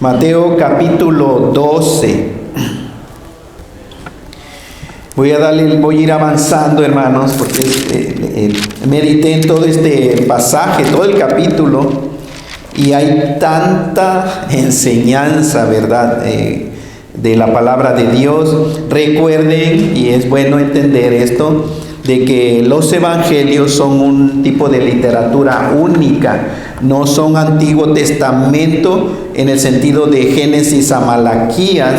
Mateo capítulo 12. Voy a ir avanzando, hermanos, porque medité en todo este pasaje, todo el capítulo, y hay tanta enseñanza, ¿verdad?, de la palabra de Dios. Recuerden, y es bueno entender esto, de que los evangelios son un tipo de literatura única, no son Antiguo Testamento en el sentido de Génesis a Malaquías,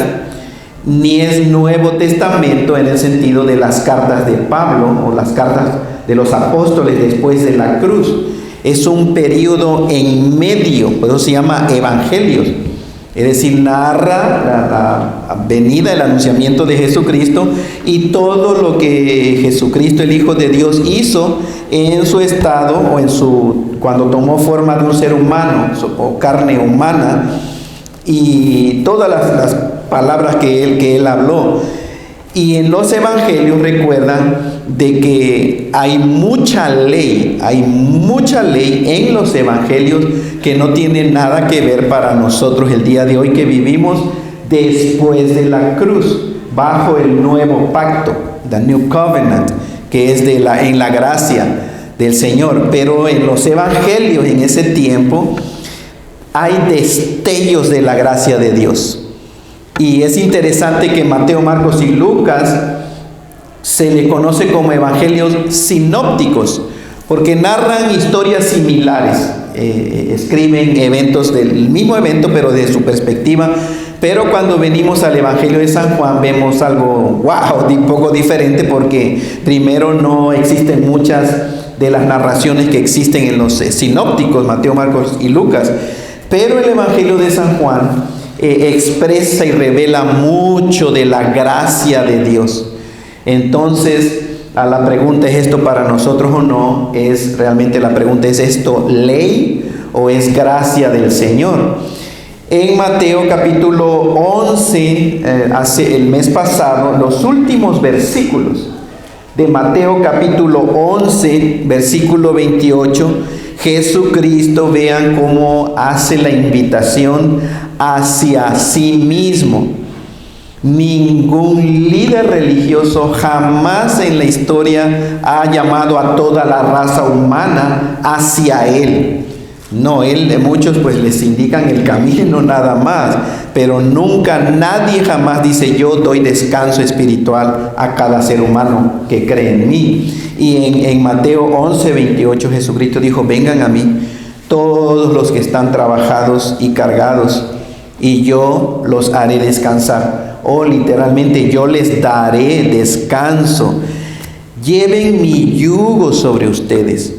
ni es Nuevo Testamento en el sentido de las cartas de Pablo o las cartas de los apóstoles después de la cruz. Es un periodo en medio, por eso se llama evangelios. Es decir, narra la venida, el anunciamiento de Jesucristo y todo lo que Jesucristo, el Hijo de Dios, hizo en su estado o cuando tomó forma de un ser humano o carne humana, y todas las palabras que él habló. Y en los evangelios recuerdan de que hay mucha ley en los evangelios que no tiene nada que ver para nosotros el día de hoy, que vivimos después de la cruz, bajo el nuevo pacto, the new covenant, que es en la gracia del Señor. Pero en los evangelios en ese tiempo hay destellos de la gracia de Dios. Y es interesante que Mateo, Marcos y Lucas se le conoce como evangelios sinópticos, porque narran historias similares, escriben eventos del mismo evento, pero desde su perspectiva. Pero cuando venimos al Evangelio de San Juan, vemos algo, un poco diferente, porque primero no existen muchas de las narraciones que existen en los sinópticos, Mateo, Marcos y Lucas. Pero el Evangelio de San Juan expresa y revela mucho de la gracia de Dios. Entonces, a la pregunta, ¿es esto para nosotros o no? Realmente la pregunta es: ¿esto ley o es gracia del Señor? En Mateo capítulo 11, hace el mes pasado, los últimos versículos de Mateo capítulo 11, versículo 28, Jesucristo, vean cómo hace la invitación hacia sí mismo. Ningún líder religioso jamás en la historia ha llamado a toda la raza humana hacia Él. No, muchos pues les indican el camino nada más, pero nunca, nadie jamás dice: yo doy descanso espiritual a cada ser humano que cree en mí. Y en Mateo 11, 28 Jesucristo dijo: vengan a mí todos los que están trabajados y cargados, y yo los haré descansar. O literalmente, yo les daré descanso. Lleven mi yugo sobre ustedes.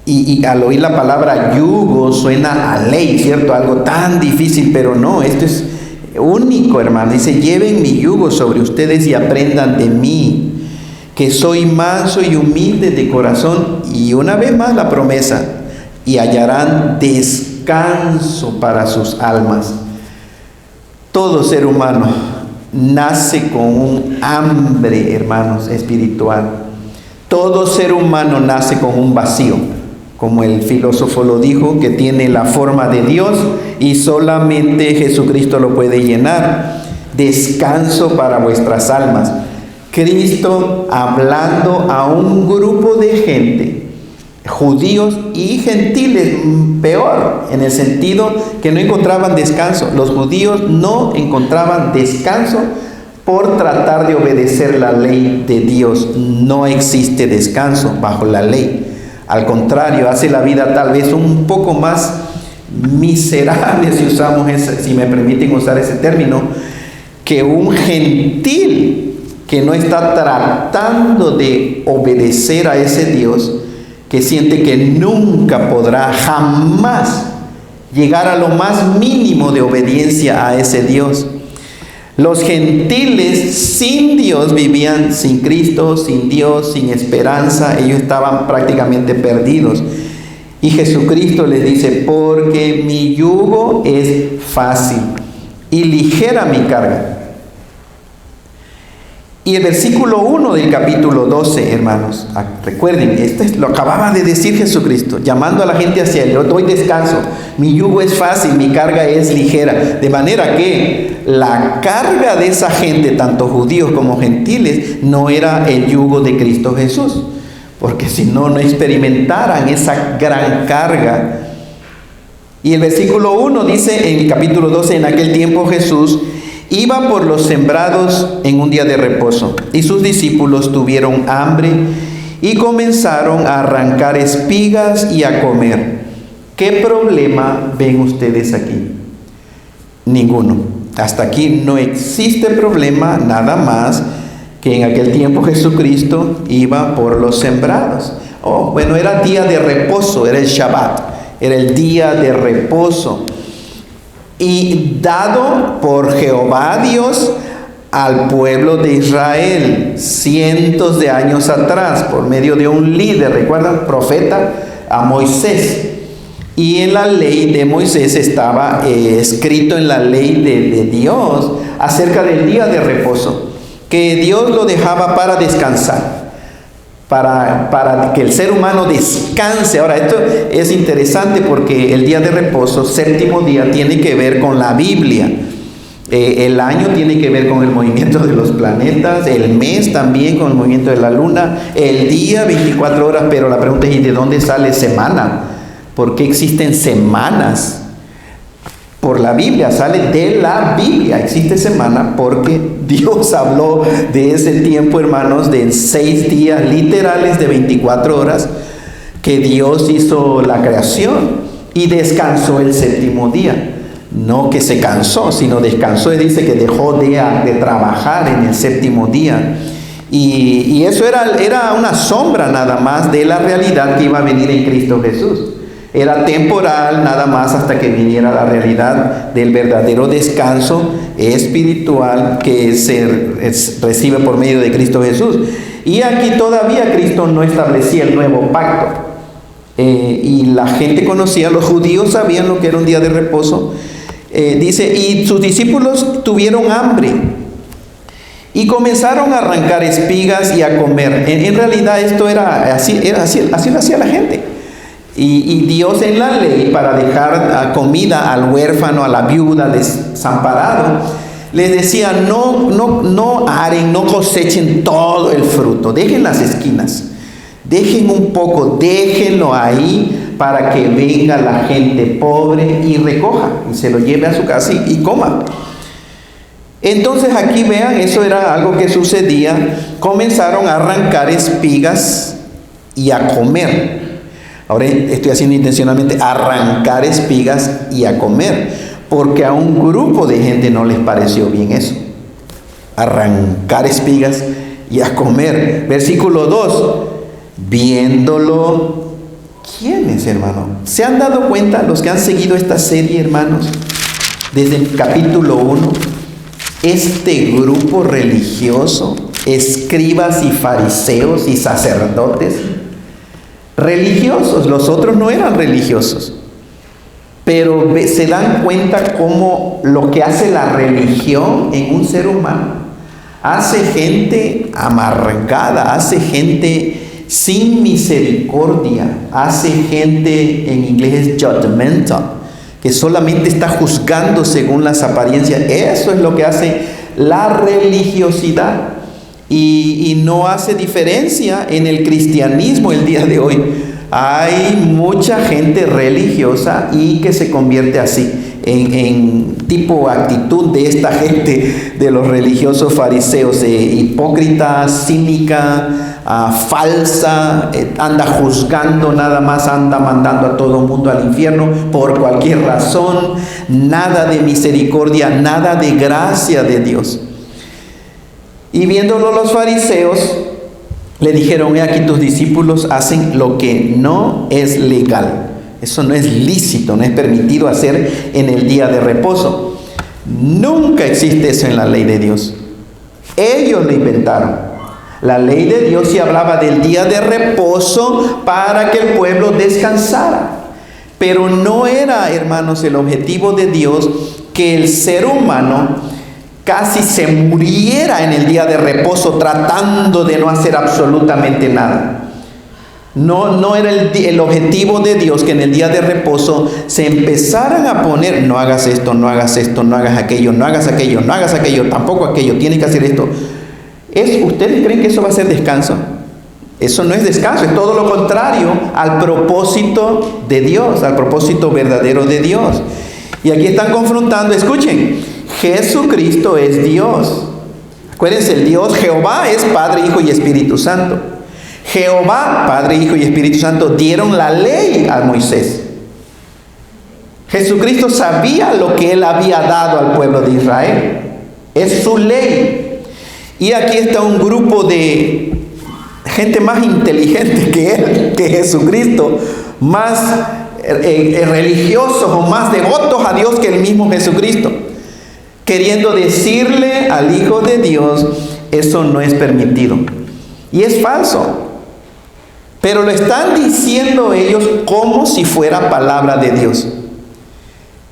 Y al oír la palabra yugo suena a ley, ¿cierto? Algo tan difícil, pero no, esto es único, hermano. Dice: lleven mi yugo sobre ustedes y aprendan de mí, que soy manso y humilde de corazón. Y una vez más la promesa: y hallarán descanso para sus almas. Todo ser humano nace con un hambre, hermanos, espiritual. Todo ser humano nace con un vacío, como el filósofo lo dijo, que tiene la forma de Dios y solamente Jesucristo lo puede llenar. Descanso para vuestras almas. Cristo hablando a un grupo de gente, judíos y gentiles, peor, en el sentido que no encontraban descanso. Los judíos no encontraban descanso por tratar de obedecer la ley de Dios. No existe descanso bajo la ley. Al contrario, hace la vida tal vez un poco más miserable, si me permiten usar ese término, que un gentil que no está tratando de obedecer a ese Dios, que siente que nunca podrá jamás llegar a lo más mínimo de obediencia a ese Dios. Los gentiles sin Dios vivían sin Cristo, sin Dios, sin esperanza. Ellos estaban prácticamente perdidos. Y Jesucristo les dice: porque mi yugo es fácil y ligera mi carga. Y el versículo 1 del capítulo 12, hermanos, recuerden, lo acababa de decir Jesucristo, llamando a la gente hacia Él: yo doy descanso, mi yugo es fácil, mi carga es ligera. De manera que la carga de esa gente, tanto judíos como gentiles, no era el yugo de Cristo Jesús, porque si no, no experimentaran esa gran carga. Y el versículo 1 dice en el capítulo 12: en aquel tiempo Jesús iba por los sembrados en un día de reposo, y sus discípulos tuvieron hambre y comenzaron a arrancar espigas y a comer. ¿Qué problema ven ustedes aquí? Ninguno. Hasta aquí no existe problema, nada más que en aquel tiempo Jesucristo iba por los sembrados. Bueno, era día de reposo, era el Shabbat, era el día de reposo. Y dado por Jehová Dios al pueblo de Israel cientos de años atrás, por medio de un líder, ¿recuerdan? Profeta, a Moisés. Y en la ley de Moisés estaba escrito en la ley de Dios acerca del día de reposo, que Dios lo dejaba para descansar, para que el ser humano descanse. Ahora, esto es interesante porque el día de reposo, séptimo día, tiene que ver con la Biblia. El año tiene que ver con el movimiento de los planetas, el mes también con el movimiento de la luna, el día 24 horas, pero la pregunta es: ¿y de dónde sale semana? ¿Por qué existen semanas? Por la Biblia, sale de la Biblia. Existe semana porque Dios habló de ese tiempo, hermanos, de 6 días literales de 24 horas que Dios hizo la creación y descansó el séptimo día. No que se cansó, sino descansó, y dice que dejó de trabajar en el séptimo día. Y eso era una sombra nada más de la realidad que iba a venir en Cristo Jesús. Era temporal nada más hasta que viniera la realidad del verdadero descanso espiritual que se recibe por medio de Cristo Jesús. Y aquí todavía Cristo no establecía el nuevo pacto. Y la gente conocía, los judíos sabían lo que era un día de reposo. Dice: y sus discípulos tuvieron hambre y comenzaron a arrancar espigas y a comer. En realidad esto era así lo hacía la gente. Y Dios en la ley, para dejar comida al huérfano, a la viuda, desamparado, les decía: no aren, no cosechen todo el fruto, dejen las esquinas, dejen un poco, déjenlo ahí para que venga la gente pobre y recoja y se lo lleve a su casa y coma. Entonces aquí vean, eso era algo que sucedía. Comenzaron a arrancar espigas y a comer. Ahora estoy haciendo intencionalmente arrancar espigas y a comer, porque a un grupo de gente no les pareció bien eso. Arrancar espigas y a comer. Versículo 2. Viéndolo, ¿quiénes, hermano? ¿Se han dado cuenta los que han seguido esta serie, hermanos? Desde el capítulo 1, este grupo religioso, escribas y fariseos y sacerdotes, religiosos, los otros no eran religiosos, pero se dan cuenta cómo lo que hace la religión en un ser humano hace gente amargada, hace gente sin misericordia, hace gente, en inglés es judgmental, que solamente está juzgando según las apariencias. Eso es lo que hace la religiosidad. Y no hace diferencia en el cristianismo el día de hoy. Hay mucha gente religiosa y que se convierte así, en tipo actitud de esta gente, de los religiosos fariseos, hipócrita, cínica, falsa, anda juzgando nada más, anda mandando a todo el mundo al infierno por cualquier razón, nada de misericordia, nada de gracia de Dios. Y viéndolo los fariseos, le dijeron: he aquí tus discípulos hacen lo que no es legal. Eso no es lícito, no es permitido hacer en el día de reposo. Nunca existe eso en la ley de Dios. Ellos lo inventaron. La ley de Dios sí hablaba del día de reposo para que el pueblo descansara. Pero no era, hermanos, el objetivo de Dios que el ser humano casi se muriera en el día de reposo tratando de no hacer absolutamente nada. No era el objetivo de Dios que en el día de reposo se empezaran a poner, no hagas esto, no hagas esto, no hagas aquello, no hagas aquello, no hagas aquello, tampoco aquello, tienes que hacer esto. ¿Ustedes creen que eso va a ser descanso? Eso no es descanso, es todo lo contrario al propósito de Dios, al propósito verdadero de Dios. Y aquí están confrontando, escuchen, Jesucristo es Dios. Acuérdense, el Dios Jehová es Padre, Hijo y Espíritu Santo. Jehová, Padre, Hijo y Espíritu Santo, dieron la ley a Moisés. Jesucristo sabía lo que Él había dado al pueblo de Israel. Es su ley. Y aquí está un grupo de gente más inteligente que Él, que Jesucristo, más religiosos o más devotos a Dios que el mismo Jesucristo, queriendo decirle al Hijo de Dios, eso no es permitido. Y es falso. Pero lo están diciendo ellos como si fuera palabra de Dios.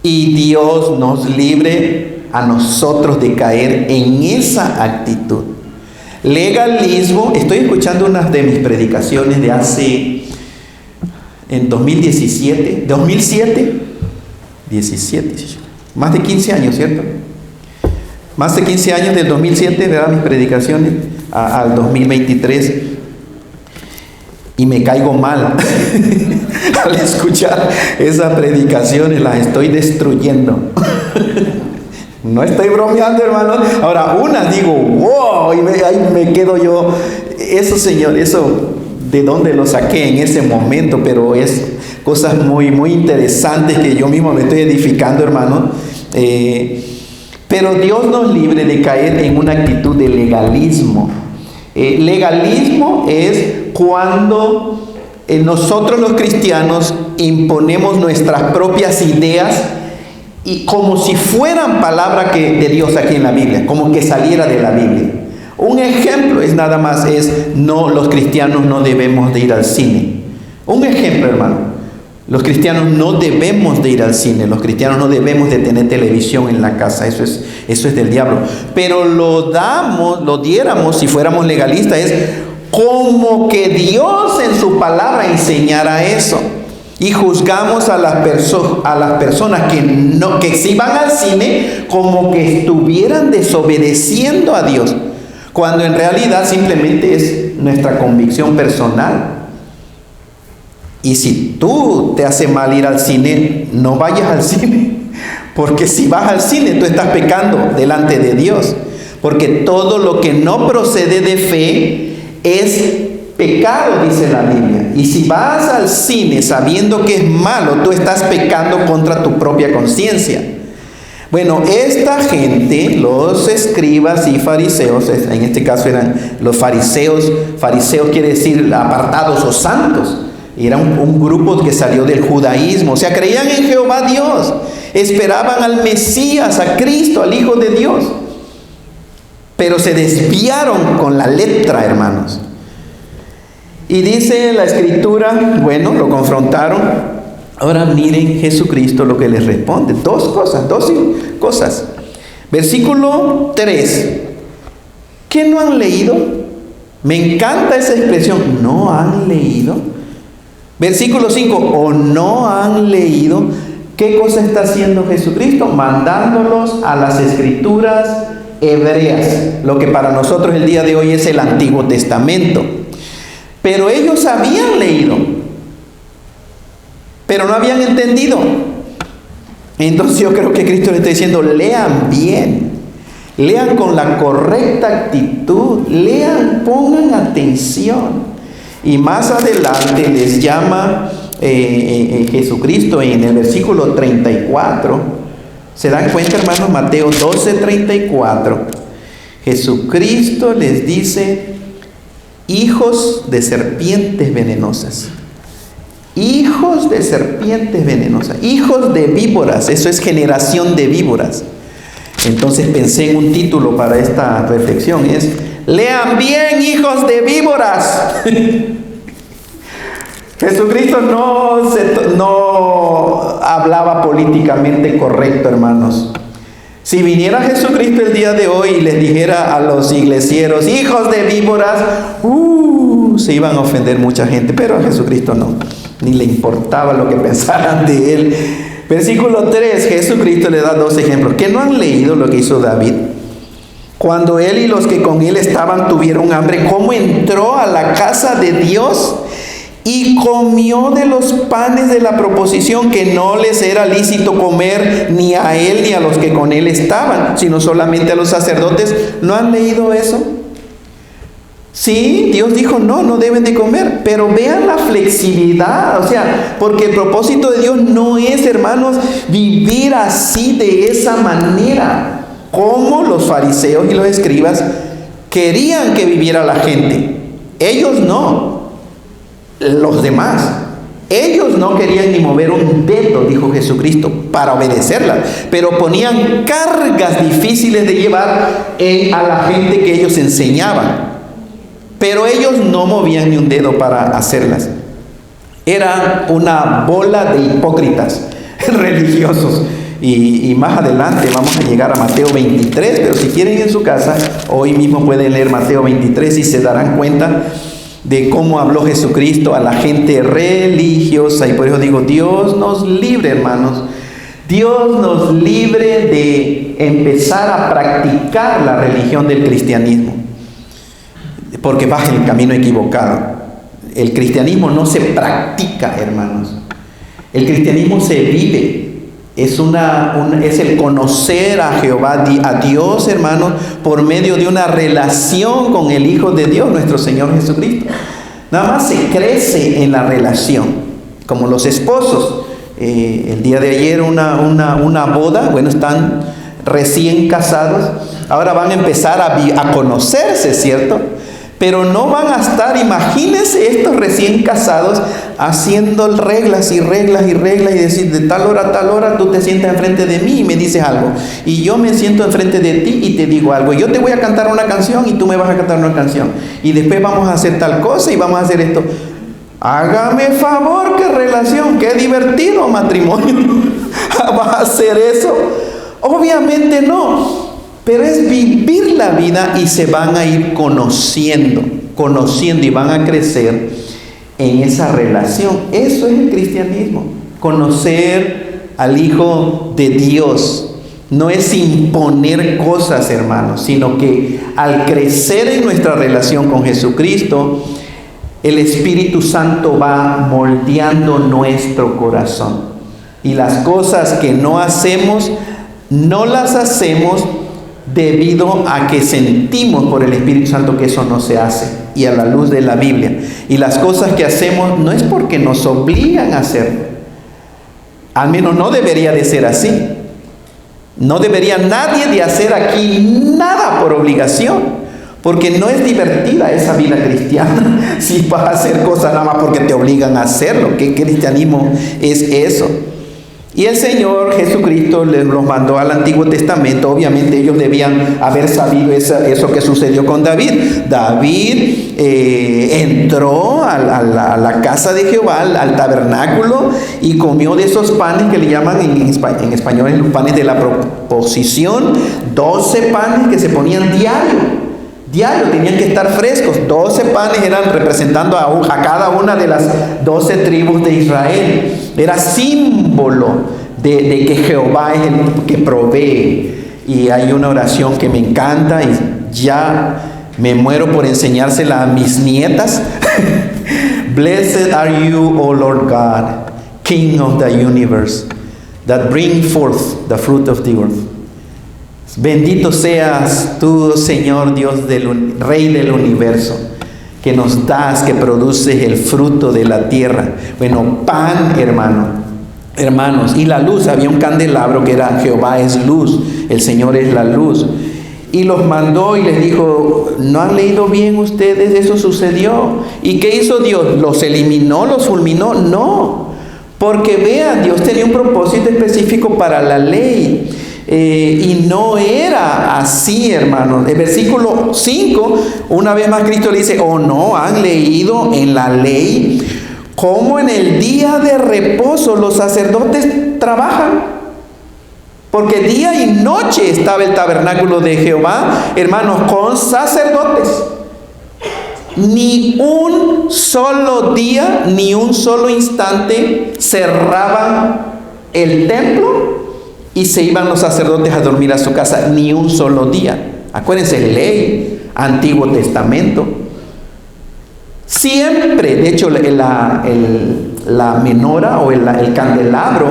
Y Dios nos libre a nosotros de caer en esa actitud. Legalismo, estoy escuchando unas de mis predicaciones de hace, en 2017, más de 15 años, ¿cierto? Más de 15 años del 2007, ¿verdad? Mis predicaciones al 2023. Y me caigo mal al escuchar esas predicaciones, las estoy destruyendo. No estoy bromeando, hermanos. Ahora, unas digo, wow, y ahí me quedo yo. Eso, Señor, eso, ¿de dónde lo saqué en ese momento? Pero es cosas muy, muy interesantes que yo mismo me estoy edificando, hermanos. Pero Dios nos libre de caer en una actitud de legalismo. Legalismo es cuando nosotros los cristianos imponemos nuestras propias ideas y como si fueran palabra de Dios aquí en la Biblia, como que saliera de la Biblia. Un ejemplo es nada más, los cristianos no debemos de ir al cine. Un ejemplo, hermano. Los cristianos no debemos de ir al cine, los cristianos no debemos de tener televisión en la casa, eso es del diablo. Pero lo diéramos, si fuéramos legalistas, es como que Dios en su palabra enseñara eso. Y juzgamos a las personas que si van al cine como que estuvieran desobedeciendo a Dios, cuando en realidad simplemente es nuestra convicción personal. Y si tú te hace mal ir al cine, no vayas al cine, porque si vas al cine tú estás pecando delante de Dios, porque todo lo que no procede de fe es pecado, dice la Biblia. Y si vas al cine sabiendo que es malo, tú estás pecando contra tu propia conciencia. Bueno, esta gente, los escribas y fariseos, en este caso eran los fariseos quiere decir apartados o santos. Era un grupo que salió del judaísmo, o sea, creían en Jehová Dios, esperaban al Mesías, a Cristo, al Hijo de Dios, pero se desviaron con la letra, hermanos. Y dice la Escritura, bueno, lo confrontaron. Ahora miren Jesucristo lo que les responde, dos cosas. Versículo 3, ¿qué no han leído? Me encanta esa expresión, ¿no han leído? Versículo 5, ¿o no han leído? ¿Qué cosa está haciendo Jesucristo? Mandándolos a las escrituras hebreas, lo que para nosotros el día de hoy es el Antiguo Testamento. Pero ellos habían leído, pero no habían entendido. Entonces yo creo que Cristo le está diciendo, lean bien, lean con la correcta actitud, lean, pongan atención. Y más adelante les llama Jesucristo en el versículo 34. ¿Se dan cuenta, hermanos? Mateo 12:34. Jesucristo les dice, hijos de serpientes venenosas. Hijos de serpientes venenosas. Hijos de víboras. Eso es generación de víboras. Entonces pensé en un título para esta reflexión. Es, lean bien, hijos de víboras. Jesucristo no hablaba políticamente correcto, hermanos. Si viniera Jesucristo el día de hoy y les dijera a los iglesieros, hijos de víboras, se iban a ofender mucha gente, pero a Jesucristo no, ni le importaba lo que pensaran de él. Versículo 3, Jesucristo le da 2 ejemplos. ¿Que no han leído lo que hizo David? Cuando él y los que con él estaban tuvieron hambre, ¿cómo entró a la casa de Dios y comió de los panes de la proposición, que no les era lícito comer ni a él ni a los que con él estaban, sino solamente a los sacerdotes? ¿No han leído eso? Sí, Dios dijo, no deben de comer, pero vean la flexibilidad, o sea, porque el propósito de Dios no es, hermanos, vivir así de esa manera, como los fariseos y los escribas querían que viviera la gente. Ellos no, los demás. Ellos no querían ni mover un dedo, dijo Jesucristo, para obedecerla, pero ponían cargas difíciles de llevar a la gente que ellos enseñaban. Pero ellos no movían ni un dedo para hacerlas. Era una bola de hipócritas religiosos. Y más adelante vamos a llegar a Mateo 23, pero si quieren en su casa, hoy mismo pueden leer Mateo 23 y se darán cuenta de cómo habló Jesucristo a la gente religiosa. Y por eso digo, Dios nos libre, hermanos. Dios nos libre de empezar a practicar la religión del cristianismo, porque vas en el camino equivocado. El cristianismo no se practica, hermanos. El cristianismo se vive. Es el conocer a Jehová, a Dios, hermanos, por medio de una relación con el Hijo de Dios, nuestro Señor Jesucristo. Nada más se crece en la relación, como los esposos. El día de ayer una boda, bueno, están recién casados, ahora van a empezar a conocerse, ¿cierto? Pero no van a estar, imagínense estos recién casados haciendo reglas y reglas y reglas y decir, de tal hora a tal hora tú te sientas enfrente de mí y me dices algo, y yo me siento enfrente de ti y te digo algo, yo te voy a cantar una canción y tú me vas a cantar una canción, y después vamos a hacer tal cosa y vamos a hacer esto. Hágame favor, qué relación, qué divertido matrimonio. ¿Vas a hacer eso? Obviamente no. Pero es vivir la vida y se van a ir conociendo y van a crecer en esa relación. Eso es el cristianismo, conocer al Hijo de Dios. No es imponer cosas, hermanos, sino que al crecer en nuestra relación con Jesucristo, el Espíritu Santo va moldeando nuestro corazón. Y las cosas que no hacemos, no las hacemos debido a que sentimos por el Espíritu Santo que eso no se hace, y a la luz de la Biblia. Y las cosas que hacemos no es porque nos obligan a hacerlo. Al menos no debería de ser así. No debería nadie de hacer aquí nada por obligación, porque no es divertida esa vida cristiana si vas a hacer cosas nada más porque te obligan a hacerlo. ¿Qué cristianismo es eso? Y el Señor Jesucristo los mandó al Antiguo Testamento. Obviamente ellos debían haber sabido eso que sucedió con David. David entró a la casa de Jehová, al tabernáculo, y comió de esos panes que le llaman en español los panes de la proposición. 12 panes que se ponían diario, tenían que estar frescos. 12 panes eran representando a cada una de las 12 tribus de Israel. Era símbolo de que Jehová es el que provee. Y hay una oración que me encanta y ya me muero por enseñársela a mis nietas. Blessed are you, O Lord God, King of the universe, that bring forth the fruit of the earth. Bendito seas tú, Señor Dios, Rey del universo, que nos das, que produces el fruto de la tierra. Bueno, pan, hermanos, y la luz. Había un candelabro que era Jehová es luz, el Señor es la luz. Y los mandó y les dijo, ¿no han leído bien ustedes? Eso sucedió. ¿Y qué hizo Dios? ¿Los eliminó, los fulminó? No, porque vean, Dios tenía un propósito específico para la ley. Y no era así, hermanos. El versículo 5, una vez más Cristo le dice, ¿o no han leído en la ley cómo en el día de reposo los sacerdotes trabajan? Porque día y noche estaba el tabernáculo de Jehová, hermanos, con sacerdotes. Ni un solo día, ni un solo instante cerraban el templo y se iban los sacerdotes a dormir a su casa. Ni un solo día. Acuérdense, ley, Antiguo Testamento. Siempre, de hecho, la menora o el candelabro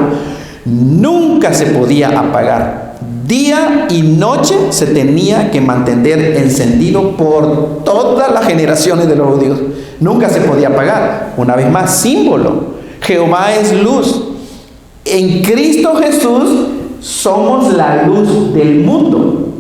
nunca se podía apagar. Día y noche se tenía que mantener encendido por todas las generaciones de los judíos. Nunca se podía apagar. Una vez más, símbolo. Jehová es luz. En Cristo Jesús somos la luz del mundo.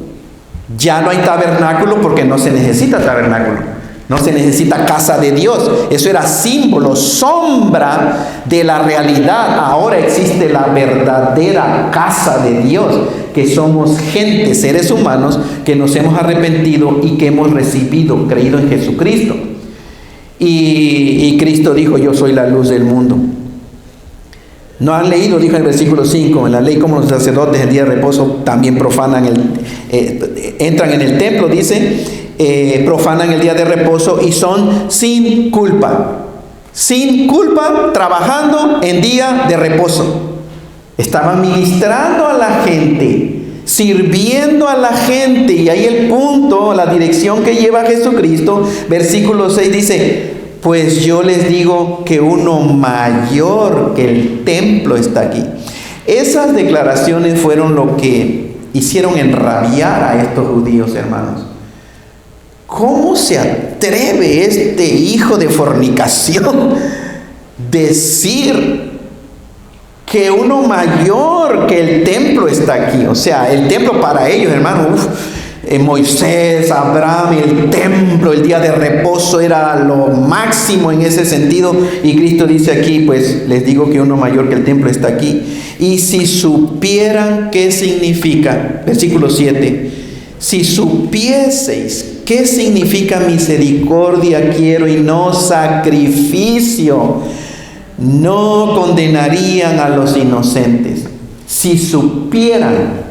Ya no hay tabernáculo porque no se necesita tabernáculo. No se necesita casa de Dios. Eso era símbolo, sombra de la realidad. Ahora existe la verdadera casa de Dios, que somos gente, seres humanos, que nos hemos arrepentido y que hemos recibido, creído en Jesucristo. Y Cristo dijo, yo soy la luz del mundo. ¿No han leído? Dijo en el versículo 5, en la ley como los sacerdotes en día de reposo también profanan entran en el templo, dice, profanan el día de reposo y son sin culpa. Sin culpa, trabajando en día de reposo. Estaban ministrando a la gente, sirviendo a la gente. Y ahí el punto, la dirección que lleva Jesucristo. Versículo 6 dice, pues yo les digo que uno mayor que el templo está aquí. Esas declaraciones fueron lo que hicieron enrabiar a estos judíos, hermanos. ¿Cómo se atreve este hijo de fornicación decir que uno mayor que el templo está aquí? O sea, el templo para ellos, hermanos, Moisés, Abraham, el templo, el día de reposo era lo máximo en ese sentido. Y Cristo dice aquí, pues les digo que uno mayor que el templo está aquí. Y si supieran qué significa, versículo 7, si supieseis qué significa misericordia quiero y no sacrificio, no condenarían a los inocentes. Si supieran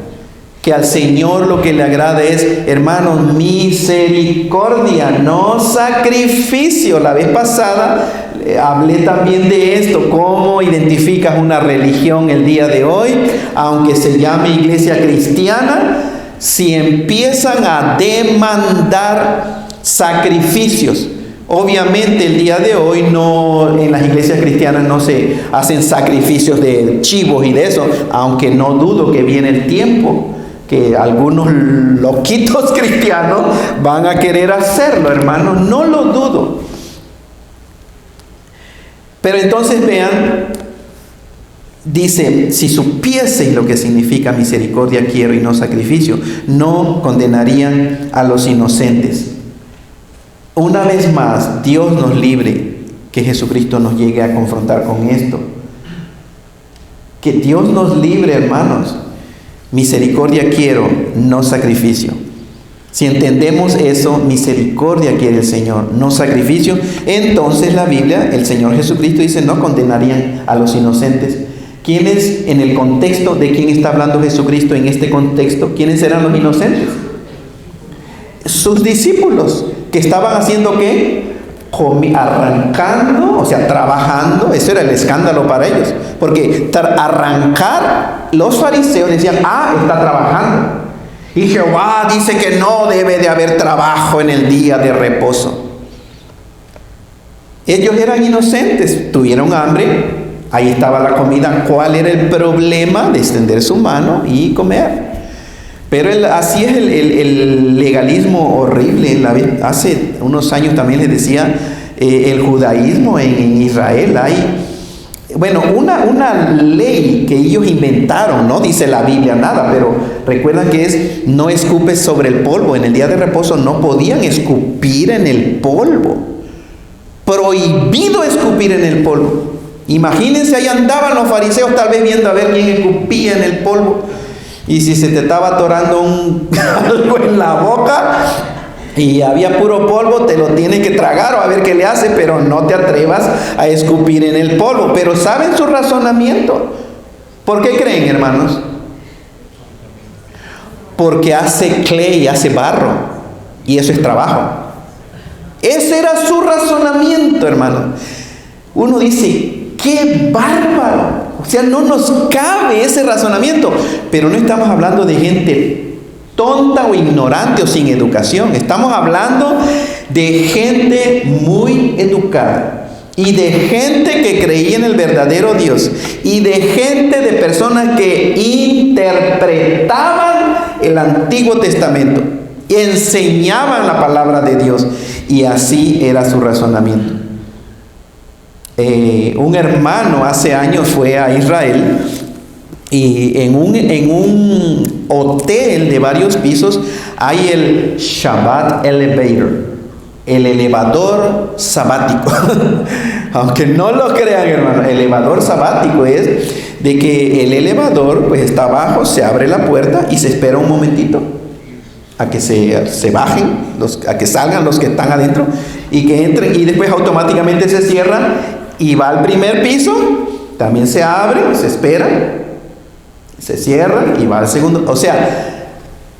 que al Señor lo que le agrada es, hermanos, misericordia, no sacrificio. La vez pasada hablé también de esto, cómo identificas una religión el día de hoy, aunque se llame iglesia cristiana, si empiezan a demandar sacrificios. Obviamente el día de hoy no, en las iglesias cristianas no se hacen sacrificios de chivos y de eso, aunque no dudo que viene el tiempo que algunos loquitos cristianos van a querer hacerlo, hermanos, no lo dudo. Pero entonces vean, dice, si supieseis lo que significa misericordia quiero y no sacrificio, no condenarían a los inocentes. Una vez más, Dios nos libre que Jesucristo nos llegue a confrontar con esto. Que Dios nos libre, hermanos. Misericordia quiero, no sacrificio. Si entendemos eso, misericordia quiere el Señor, no sacrificio, entonces la Biblia, el Señor Jesucristo dice, no condenarían a los inocentes. ¿Quiénes, en el contexto de quién está hablando Jesucristo en este contexto, quiénes eran los inocentes? Sus discípulos, que estaban haciendo ¿qué? Arrancando, o sea, trabajando. Eso era el escándalo para ellos, porque arrancar, los fariseos decían, está trabajando, y Jehová dice que no debe de haber trabajo en el día de reposo. Ellos eran inocentes, tuvieron hambre, ahí estaba la comida. ¿Cuál era el problema? De extender su mano y comer. Pero así es el legalismo horrible. Hace unos años también les decía, el judaísmo en Israel hay, bueno, una ley que ellos inventaron, no dice la Biblia nada, pero recuerdan que es, no escupes sobre el polvo. En el día de reposo no podían escupir en el polvo. Prohibido escupir en el polvo. Imagínense, ahí andaban los fariseos tal vez viendo a ver quién escupía en el polvo. Y si se te estaba atorando algo en la boca y había puro polvo, te lo tienes que tragar o a ver qué le hace, pero no te atrevas a escupir en el polvo. Pero ¿saben su razonamiento? ¿Por qué creen, hermanos? porque hace clay, hace barro, y eso es trabajo. Ese era su razonamiento, hermano. Uno dice, ¡qué bárbaro! O sea, no nos cabe ese razonamiento. Pero no estamos hablando de gente tonta o ignorante o sin educación. Estamos hablando de gente muy educada y de gente que creía en el verdadero Dios y de gente, de personas que interpretaban el Antiguo Testamento y enseñaban la palabra de Dios, y así era su razonamiento. Un hermano hace años fue a Israel y en un hotel de varios pisos hay el Shabbat Elevator, el elevador sabático. Aunque no lo crean, hermano, el elevador sabático es de que el elevador pues está abajo, se abre la puerta y se espera un momentito a que se bajen, a que salgan los que están adentro y que entren, y después automáticamente se cierra y va al primer piso, también se abre, se espera, se cierra y va al segundo. O sea,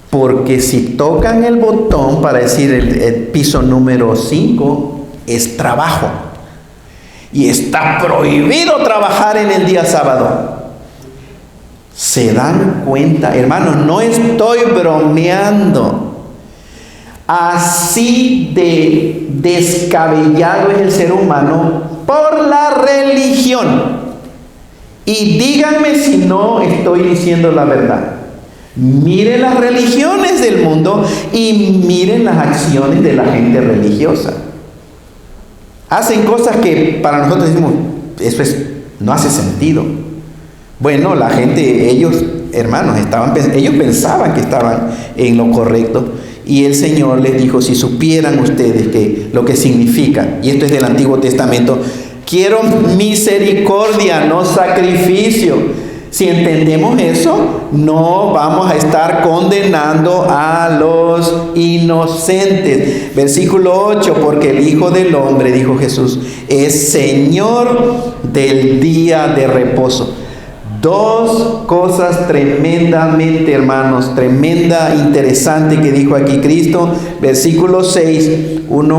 porque si tocan el botón para decir el piso número 5, es trabajo. Y está prohibido trabajar en el día sábado. ¿Se dan cuenta? Hermanos, no estoy bromeando. Así de descabellado es el ser humano por la religión. Y díganme si no estoy diciendo la verdad. Miren las religiones del mundo y miren las acciones de la gente religiosa. Hacen cosas que para nosotros decimos, no hace sentido. Bueno, la gente, ellos, hermanos, ellos pensaban que estaban en lo correcto, y el Señor les dijo, si supieran ustedes lo que significa, y esto es del Antiguo Testamento, quiero misericordia, no sacrificio. Si entendemos eso, no vamos a estar condenando a los inocentes. Versículo 8, porque el Hijo del Hombre, dijo Jesús, es Señor del día de reposo. Dos cosas tremendamente, hermanos, interesante que dijo aquí Cristo. Versículo 6, uno